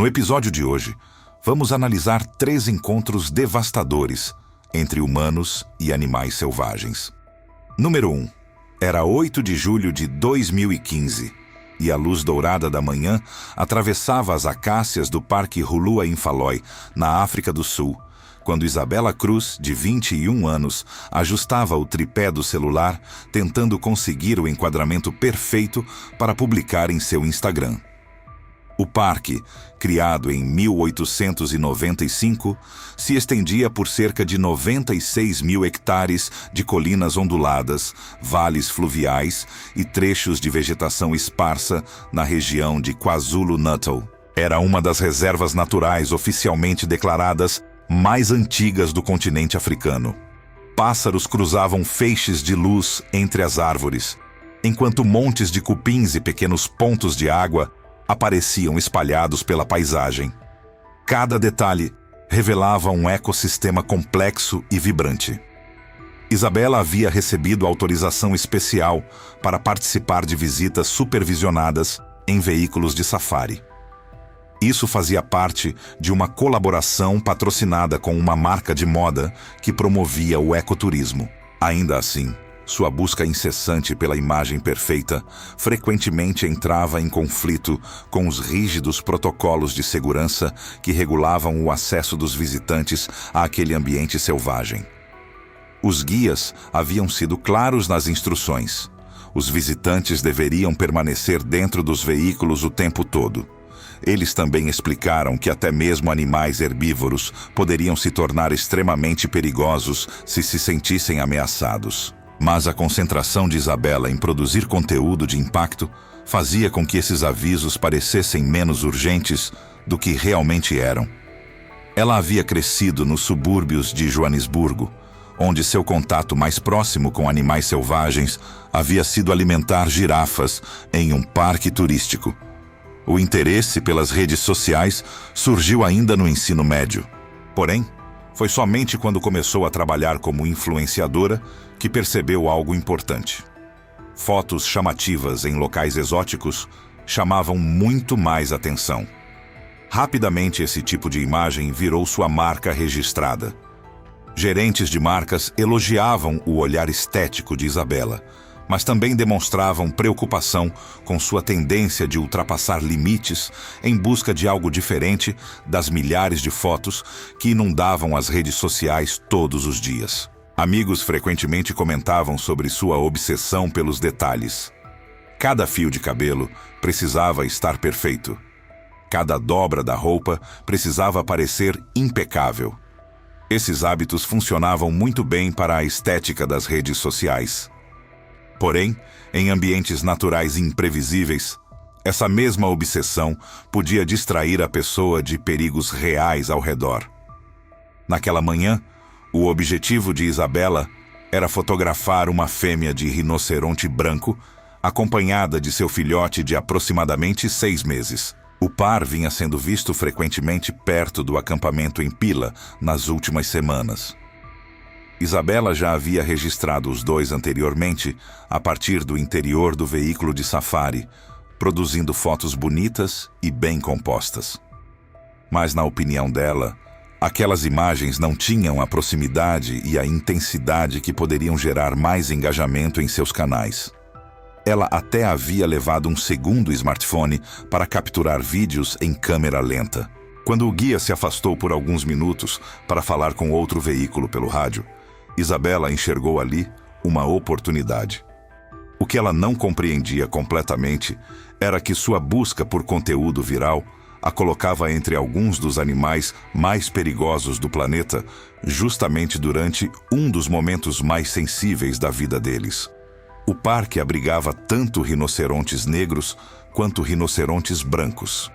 No episódio de hoje, vamos analisar 3 encontros devastadores entre humanos e animais selvagens. Número 1. Era 8 de julho de 2015 e a luz dourada da manhã atravessava as acácias do Parque Hulua Infaloi, na África do Sul, quando Isabela Cruz, de 21 anos, ajustava o tripé do celular, tentando conseguir o enquadramento perfeito para publicar em seu Instagram. O parque, criado em 1895, se estendia por cerca de 96 mil hectares de colinas onduladas, vales fluviais e trechos de vegetação esparsa na região de KwaZulu-Natal. Era uma das reservas naturais oficialmente declaradas mais antigas do continente africano. Pássaros cruzavam feixes de luz entre as árvores, enquanto montes de cupins e pequenos pontos de água apareciam espalhados pela paisagem. Cada detalhe revelava um ecossistema complexo e vibrante. Isabela havia recebido autorização especial para participar de visitas supervisionadas em veículos de safari. Isso fazia parte de uma colaboração patrocinada com uma marca de moda que promovia o ecoturismo. Ainda assim, sua busca incessante pela imagem perfeita frequentemente entrava em conflito com os rígidos protocolos de segurança que regulavam o acesso dos visitantes àquele ambiente selvagem. Os guias haviam sido claros nas instruções. Os visitantes deveriam permanecer dentro dos veículos o tempo todo. Eles também explicaram que até mesmo animais herbívoros poderiam se tornar extremamente perigosos se sentissem ameaçados. Mas a concentração de Isabela em produzir conteúdo de impacto fazia com que esses avisos parecessem menos urgentes do que realmente eram. Ela havia crescido nos subúrbios de Joanesburgo, onde seu contato mais próximo com animais selvagens havia sido alimentar girafas em um parque turístico. O interesse pelas redes sociais surgiu ainda no ensino médio. Porém, foi somente quando começou a trabalhar como influenciadora que percebeu algo importante. Fotos chamativas em locais exóticos chamavam muito mais atenção. Rapidamente, esse tipo de imagem virou sua marca registrada. Gerentes de marcas elogiavam o olhar estético de Isabela, mas também demonstravam preocupação com sua tendência de ultrapassar limites em busca de algo diferente das milhares de fotos que inundavam as redes sociais todos os dias. Amigos frequentemente comentavam sobre sua obsessão pelos detalhes. Cada fio de cabelo precisava estar perfeito. Cada dobra da roupa precisava parecer impecável. Esses hábitos funcionavam muito bem para a estética das redes sociais. Porém, em ambientes naturais imprevisíveis, essa mesma obsessão podia distrair a pessoa de perigos reais ao redor. Naquela manhã, o objetivo de Isabela era fotografar uma fêmea de rinoceronte branco, acompanhada de seu filhote de aproximadamente 6 meses. O par vinha sendo visto frequentemente perto do acampamento em Pila nas últimas semanas. Isabela já havia registrado os dois anteriormente a partir do interior do veículo de safari, produzindo fotos bonitas e bem compostas. Mas, na opinião dela, aquelas imagens não tinham a proximidade e a intensidade que poderiam gerar mais engajamento em seus canais. Ela até havia levado um segundo smartphone para capturar vídeos em câmera lenta. Quando o guia se afastou por alguns minutos para falar com outro veículo pelo rádio, Isabela enxergou ali uma oportunidade. O que ela não compreendia completamente era que sua busca por conteúdo viral a colocava entre alguns dos animais mais perigosos do planeta, justamente durante um dos momentos mais sensíveis da vida deles. O parque abrigava tanto rinocerontes negros quanto rinocerontes brancos.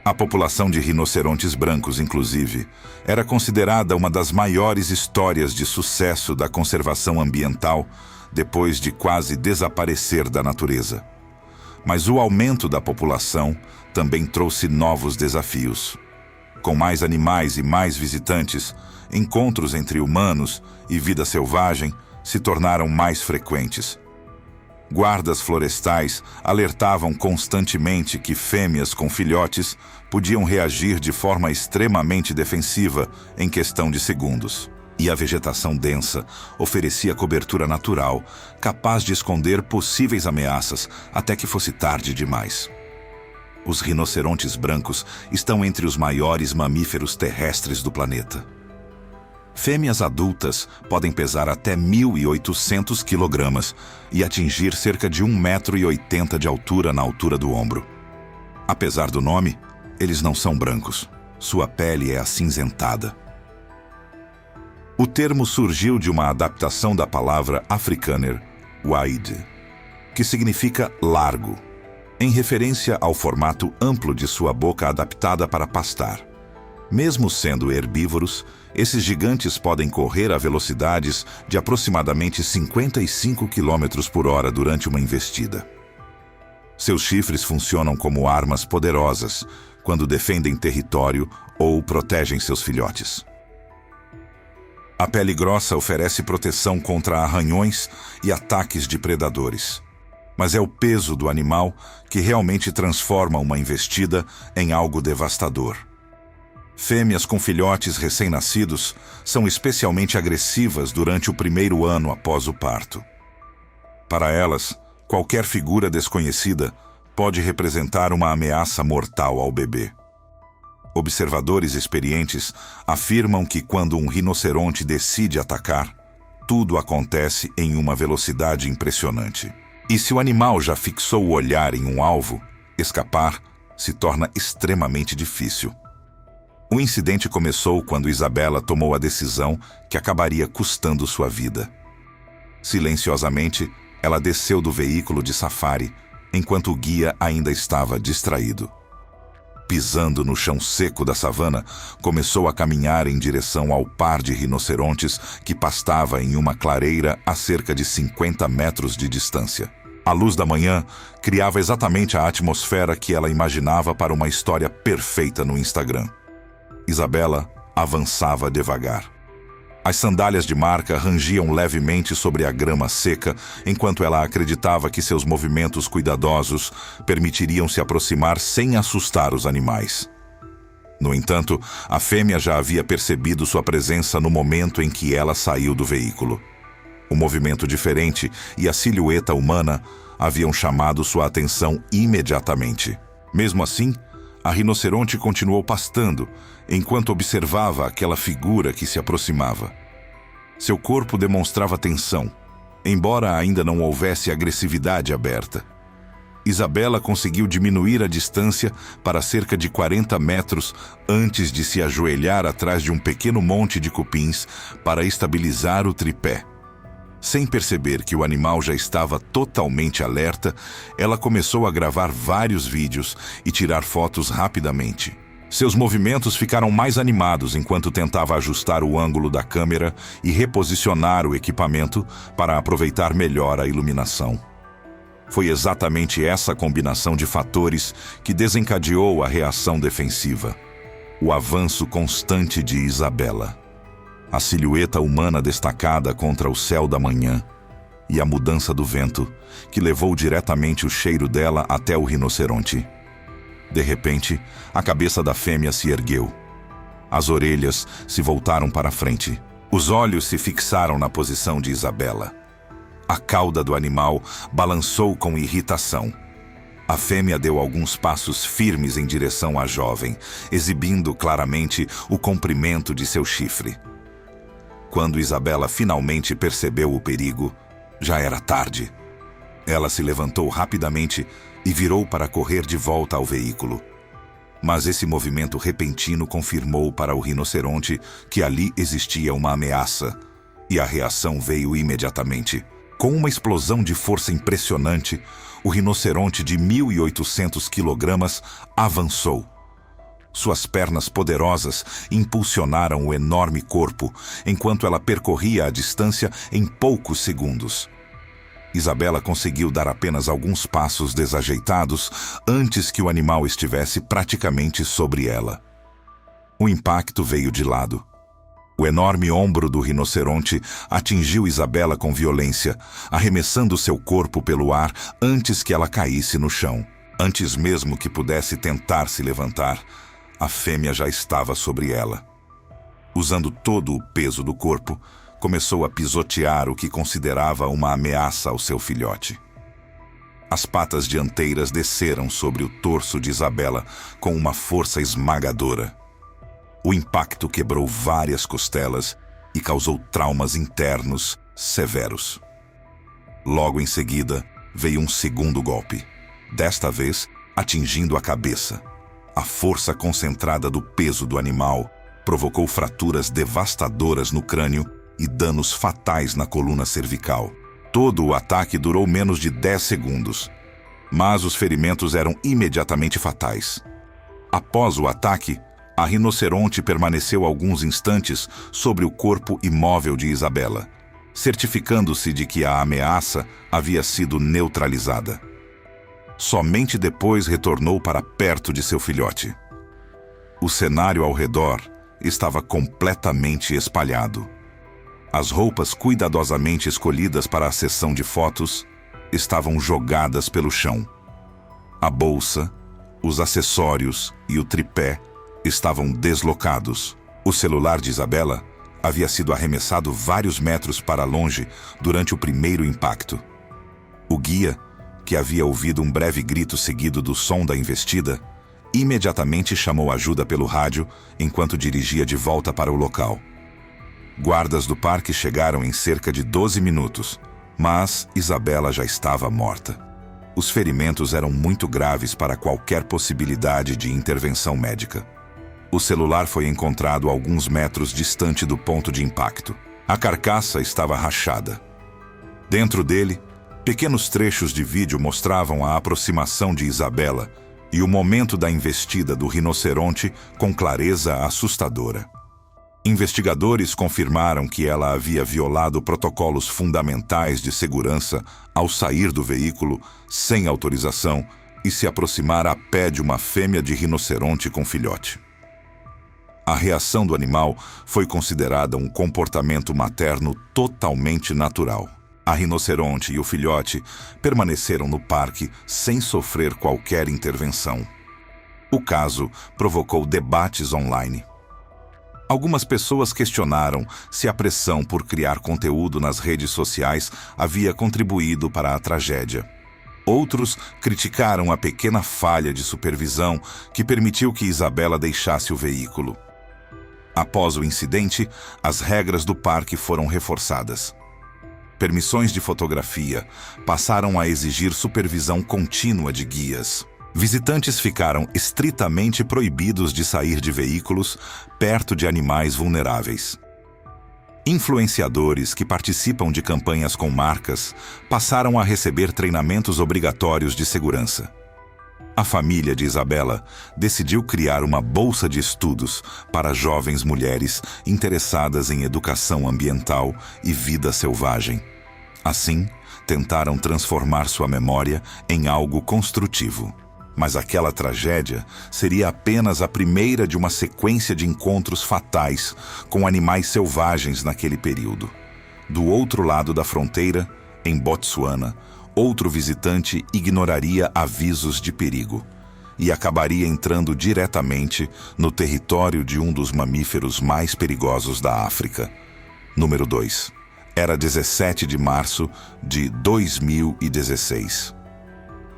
A população de rinocerontes brancos, inclusive, era considerada uma das maiores histórias de sucesso da conservação ambiental depois de quase desaparecer da natureza. Mas o aumento da população também trouxe novos desafios. Com mais animais e mais visitantes, encontros entre humanos e vida selvagem se tornaram mais frequentes. Guardas florestais alertavam constantemente que fêmeas com filhotes podiam reagir de forma extremamente defensiva em questão de segundos. E a vegetação densa oferecia cobertura natural, capaz de esconder possíveis ameaças até que fosse tarde demais. Os rinocerontes brancos estão entre os maiores mamíferos terrestres do planeta. Fêmeas adultas podem pesar até 1.800 kg e atingir cerca de 1,80 m de altura na altura do ombro. Apesar do nome, eles não são brancos. Sua pele é acinzentada. O termo surgiu de uma adaptação da palavra afrikaner, wide, que significa largo, em referência ao formato amplo de sua boca adaptada para pastar. Mesmo sendo herbívoros, esses gigantes podem correr a velocidades de aproximadamente 55 km por hora durante uma investida. Seus chifres funcionam como armas poderosas quando defendem território ou protegem seus filhotes. A pele grossa oferece proteção contra arranhões e ataques de predadores. Mas é o peso do animal que realmente transforma uma investida em algo devastador. Fêmeas com filhotes recém-nascidos são especialmente agressivas durante o primeiro ano após o parto. Para elas, qualquer figura desconhecida pode representar uma ameaça mortal ao bebê. Observadores experientes afirmam que quando um rinoceronte decide atacar, tudo acontece em uma velocidade impressionante. E se o animal já fixou o olhar em um alvo, escapar se torna extremamente difícil. O incidente começou quando Isabela tomou a decisão que acabaria custando sua vida. Silenciosamente, ela desceu do veículo de safari, enquanto o guia ainda estava distraído. Pisando no chão seco da savana, começou a caminhar em direção ao par de rinocerontes que pastava em uma clareira a cerca de 50 metros de distância. A luz da manhã criava exatamente a atmosfera que ela imaginava para uma história perfeita no Instagram. Isabela avançava devagar. As sandálias de marca rangiam levemente sobre a grama seca, enquanto ela acreditava que seus movimentos cuidadosos permitiriam se aproximar sem assustar os animais. No entanto, a fêmea já havia percebido sua presença no momento em que ela saiu do veículo. O movimento diferente e a silhueta humana haviam chamado sua atenção imediatamente. Mesmo assim, a rinoceronte continuou pastando, enquanto observava aquela figura que se aproximava. Seu corpo demonstrava tensão, embora ainda não houvesse agressividade aberta. Isabela conseguiu diminuir a distância para cerca de 40 metros antes de se ajoelhar atrás de um pequeno monte de cupins para estabilizar o tripé. Sem perceber que o animal já estava totalmente alerta, ela começou a gravar vários vídeos e tirar fotos rapidamente. Seus movimentos ficaram mais animados enquanto tentava ajustar o ângulo da câmera e reposicionar o equipamento para aproveitar melhor a iluminação. Foi exatamente essa combinação de fatores que desencadeou a reação defensiva. O avanço constante de Isabela. A silhueta humana destacada contra o céu da manhã e a mudança do vento, que levou diretamente o cheiro dela até o rinoceronte. De repente, a cabeça da fêmea se ergueu. As orelhas se voltaram para frente. Os olhos se fixaram na posição de Isabela. A cauda do animal balançou com irritação. A fêmea deu alguns passos firmes em direção à jovem, exibindo claramente o comprimento de seu chifre. Quando Isabela finalmente percebeu o perigo, já era tarde. Ela se levantou rapidamente e virou para correr de volta ao veículo. Mas esse movimento repentino confirmou para o rinoceronte que ali existia uma ameaça, e a reação veio imediatamente. Com uma explosão de força impressionante, o rinoceronte de 1.800 kg avançou. Suas pernas poderosas impulsionaram o enorme corpo, enquanto ela percorria a distância em poucos segundos. Isabela conseguiu dar apenas alguns passos desajeitados antes que o animal estivesse praticamente sobre ela. O impacto veio de lado. O enorme ombro do rinoceronte atingiu Isabela com violência, arremessando seu corpo pelo ar antes que ela caísse no chão. Antes mesmo que pudesse tentar se levantar, a fêmea já estava sobre ela. Usando todo o peso do corpo, começou a pisotear o que considerava uma ameaça ao seu filhote. As patas dianteiras desceram sobre o torso de Isabela com uma força esmagadora. O impacto quebrou várias costelas e causou traumas internos severos. Logo em seguida, veio um segundo golpe, desta vez atingindo a cabeça. A força concentrada do peso do animal provocou fraturas devastadoras no crânio e danos fatais na coluna cervical. Todo o ataque durou menos de 10 segundos, mas os ferimentos eram imediatamente fatais. Após o ataque, a rinoceronte permaneceu alguns instantes sobre o corpo imóvel de Isabela, certificando-se de que a ameaça havia sido neutralizada. Somente depois retornou para perto de seu filhote. O cenário ao redor estava completamente espalhado. As roupas cuidadosamente escolhidas para a sessão de fotos estavam jogadas pelo chão. A bolsa, os acessórios e o tripé estavam deslocados. O celular de Isabela havia sido arremessado vários metros para longe durante o primeiro impacto. O guia, que havia ouvido um breve grito seguido do som da investida, imediatamente chamou ajuda pelo rádio enquanto dirigia de volta para o local. Guardas do parque chegaram em cerca de 12 minutos, mas Isabela já estava morta. Os ferimentos eram muito graves para qualquer possibilidade de intervenção médica. O celular foi encontrado a alguns metros distante do ponto de impacto. A carcaça estava rachada. Dentro dele, pequenos trechos de vídeo mostravam a aproximação de Isabela e o momento da investida do rinoceronte com clareza assustadora. Investigadores confirmaram que ela havia violado protocolos fundamentais de segurança ao sair do veículo sem autorização e se aproximar a pé de uma fêmea de rinoceronte com filhote. A reação do animal foi considerada um comportamento materno totalmente natural. A rinoceronte e o filhote permaneceram no parque sem sofrer qualquer intervenção. O caso provocou debates online. Algumas pessoas questionaram se a pressão por criar conteúdo nas redes sociais havia contribuído para a tragédia. Outros criticaram a pequena falha de supervisão que permitiu que Isabela deixasse o veículo. Após o incidente, as regras do parque foram reforçadas. Permissões de fotografia passaram a exigir supervisão contínua de guias. Visitantes ficaram estritamente proibidos de sair de veículos perto de animais vulneráveis. Influenciadores que participam de campanhas com marcas passaram a receber treinamentos obrigatórios de segurança. A família de Isabela decidiu criar uma bolsa de estudos para jovens mulheres interessadas em educação ambiental e vida selvagem. Assim, tentaram transformar sua memória em algo construtivo. Mas aquela tragédia seria apenas a primeira de uma sequência de encontros fatais com animais selvagens naquele período. Do outro lado da fronteira, em Botsuana, outro visitante ignoraria avisos de perigo e acabaria entrando diretamente no território de um dos mamíferos mais perigosos da África. Número 2. Era 17 de março de 2016.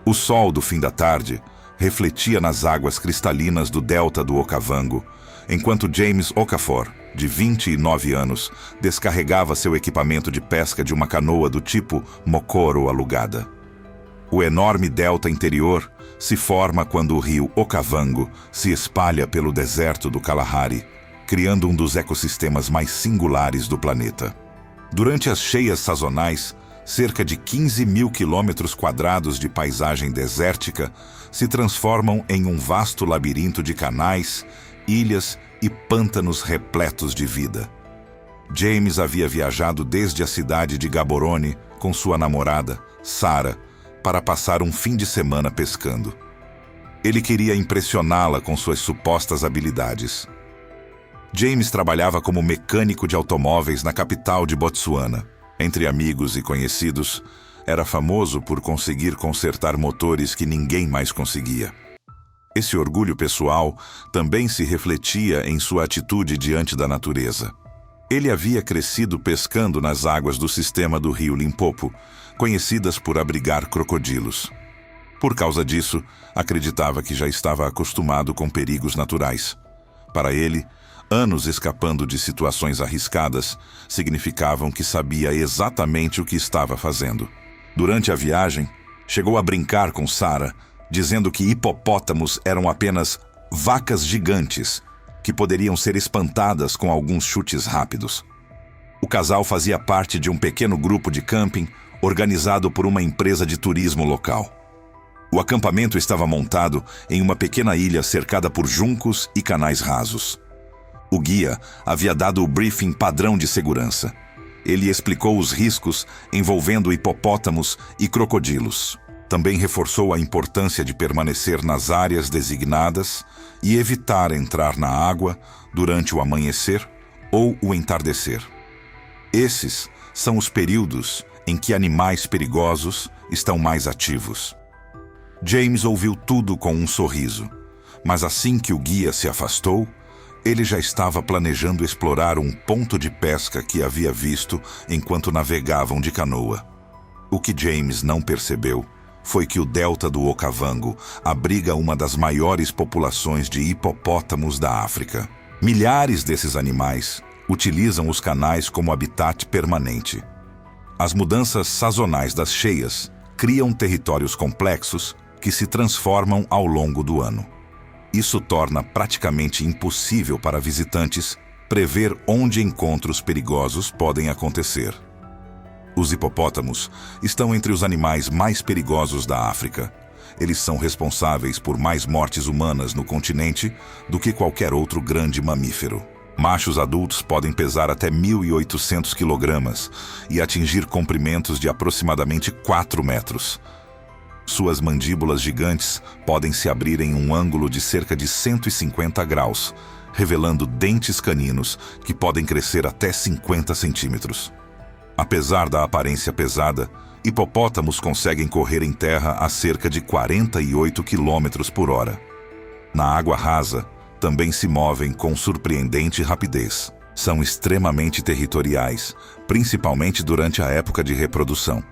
O sol do fim da tarde refletia nas águas cristalinas do delta do Okavango, enquanto James Okafor, de 29 anos, descarregava seu equipamento de pesca de uma canoa do tipo Mokoro alugada. O enorme delta interior se forma quando o rio Okavango se espalha pelo deserto do Kalahari, criando um dos ecossistemas mais singulares do planeta. Durante as cheias sazonais, cerca de 15 mil quilômetros quadrados de paisagem desértica se transformam em um vasto labirinto de canais, ilhas e pântanos repletos de vida. James havia viajado desde a cidade de Gaborone com sua namorada, Sarah, para passar um fim de semana pescando. Ele queria impressioná-la com suas supostas habilidades. James trabalhava como mecânico de automóveis na capital de Botsuana. Entre amigos e conhecidos, era famoso por conseguir consertar motores que ninguém mais conseguia. Esse orgulho pessoal também se refletia em sua atitude diante da natureza. Ele havia crescido pescando nas águas do sistema do rio Limpopo, conhecidas por abrigar crocodilos. Por causa disso, acreditava que já estava acostumado com perigos naturais. Para ele, anos escapando de situações arriscadas significavam que sabia exatamente o que estava fazendo. Durante a viagem, chegou a brincar com Sarah, dizendo que hipopótamos eram apenas vacas gigantes que poderiam ser espantadas com alguns chutes rápidos. O casal fazia parte de um pequeno grupo de camping organizado por uma empresa de turismo local. O acampamento estava montado em uma pequena ilha cercada por juncos e canais rasos. O guia havia dado o briefing padrão de segurança. Ele explicou os riscos envolvendo hipopótamos e crocodilos. Também reforçou a importância de permanecer nas áreas designadas e evitar entrar na água durante o amanhecer ou o entardecer. Esses são os períodos em que animais perigosos estão mais ativos. James ouviu tudo com um sorriso, mas assim que o guia se afastou, ele já estava planejando explorar um ponto de pesca que havia visto enquanto navegavam de canoa. O que James não percebeu foi que o delta do Okavango abriga uma das maiores populações de hipopótamos da África. Milhares desses animais utilizam os canais como habitat permanente. As mudanças sazonais das cheias criam territórios complexos que se transformam ao longo do ano. Isso torna praticamente impossível para visitantes prever onde encontros perigosos podem acontecer. Os hipopótamos estão entre os animais mais perigosos da África. Eles são responsáveis por mais mortes humanas no continente do que qualquer outro grande mamífero. Machos adultos podem pesar até 1.800 kg e atingir comprimentos de aproximadamente 4 metros. Suas mandíbulas gigantes podem se abrir em um ângulo de cerca de 150 graus, revelando dentes caninos que podem crescer até 50 centímetros. Apesar da aparência pesada, hipopótamos conseguem correr em terra a cerca de 48 km por hora. Na água rasa, também se movem com surpreendente rapidez. São extremamente territoriais, principalmente durante a época de reprodução.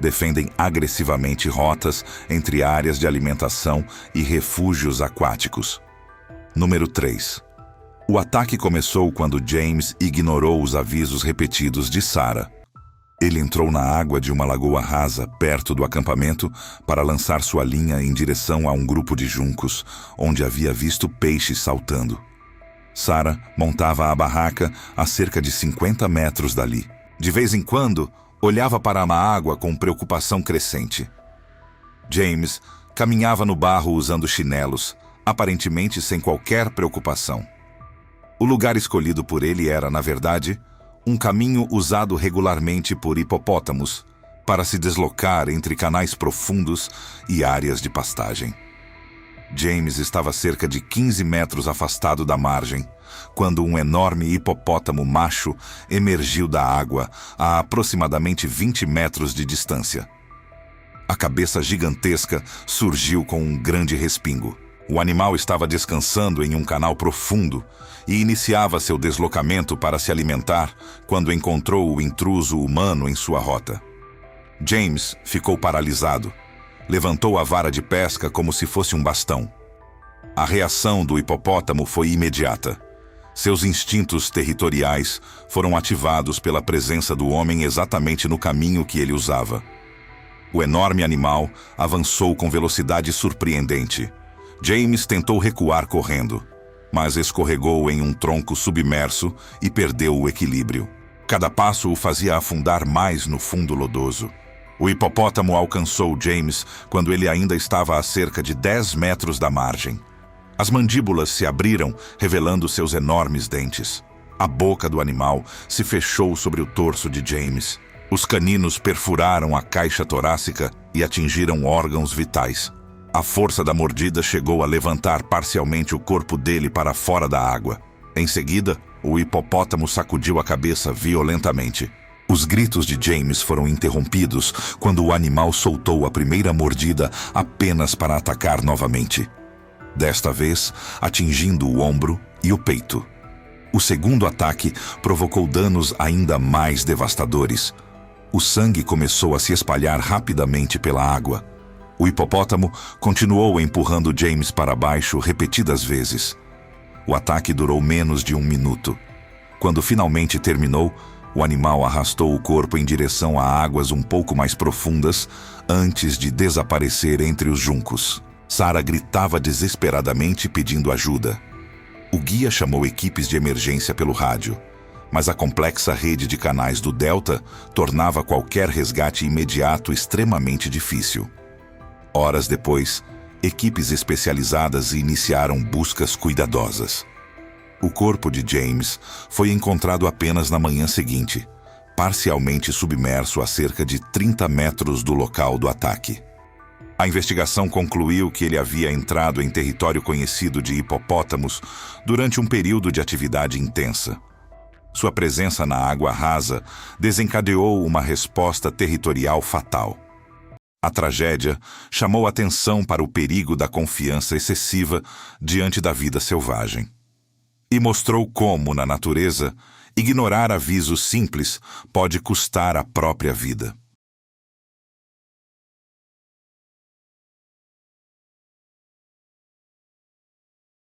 Defendem agressivamente rotas entre áreas de alimentação e refúgios aquáticos. Número 3. O ataque começou quando James ignorou os avisos repetidos de Sarah. Ele entrou na água de uma lagoa rasa perto do acampamento para lançar sua linha em direção a um grupo de juncos, onde havia visto peixes saltando. Sarah montava a barraca a cerca de 50 metros dali. De vez em quando, olhava para a água com preocupação crescente. James caminhava no barro usando chinelos, aparentemente sem qualquer preocupação. O lugar escolhido por ele era, na verdade, um caminho usado regularmente por hipopótamos para se deslocar entre canais profundos e áreas de pastagem. James estava cerca de 15 metros afastado da margem, quando um enorme hipopótamo macho emergiu da água a aproximadamente 20 metros de distância. A cabeça gigantesca surgiu com um grande respingo. O animal estava descansando em um canal profundo e iniciava seu deslocamento para se alimentar quando encontrou o intruso humano em sua rota. James ficou paralisado. Levantou a vara de pesca como se fosse um bastão. A reação do hipopótamo foi imediata. Seus instintos territoriais foram ativados pela presença do homem exatamente no caminho que ele usava. O enorme animal avançou com velocidade surpreendente. James tentou recuar correndo, mas escorregou em um tronco submerso e perdeu o equilíbrio. Cada passo o fazia afundar mais no fundo lodoso. O hipopótamo alcançou James quando ele ainda estava a cerca de 10 metros da margem. As mandíbulas se abriram, revelando seus enormes dentes. A boca do animal se fechou sobre o torso de James. Os caninos perfuraram a caixa torácica e atingiram órgãos vitais. A força da mordida chegou a levantar parcialmente o corpo dele para fora da água. Em seguida, o hipopótamo sacudiu a cabeça violentamente. Os gritos de James foram interrompidos quando o animal soltou a primeira mordida apenas para atacar novamente. Desta vez, atingindo o ombro e o peito. O segundo ataque provocou danos ainda mais devastadores. O sangue começou a se espalhar rapidamente pela água. O hipopótamo continuou empurrando James para baixo repetidas vezes. O ataque durou menos de 1 minuto. Quando finalmente terminou, o animal arrastou o corpo em direção a águas um pouco mais profundas antes de desaparecer entre os juncos. Sarah gritava desesperadamente pedindo ajuda. O guia chamou equipes de emergência pelo rádio, mas a complexa rede de canais do Delta tornava qualquer resgate imediato extremamente difícil. Horas depois, equipes especializadas iniciaram buscas cuidadosas. O corpo de James foi encontrado apenas na manhã seguinte, parcialmente submerso a cerca de 30 metros do local do ataque. A investigação concluiu que ele havia entrado em território conhecido de hipopótamos durante um período de atividade intensa. Sua presença na água rasa desencadeou uma resposta territorial fatal. A tragédia chamou atenção para o perigo da confiança excessiva diante da vida selvagem. E mostrou como, na natureza, ignorar avisos simples pode custar a própria vida.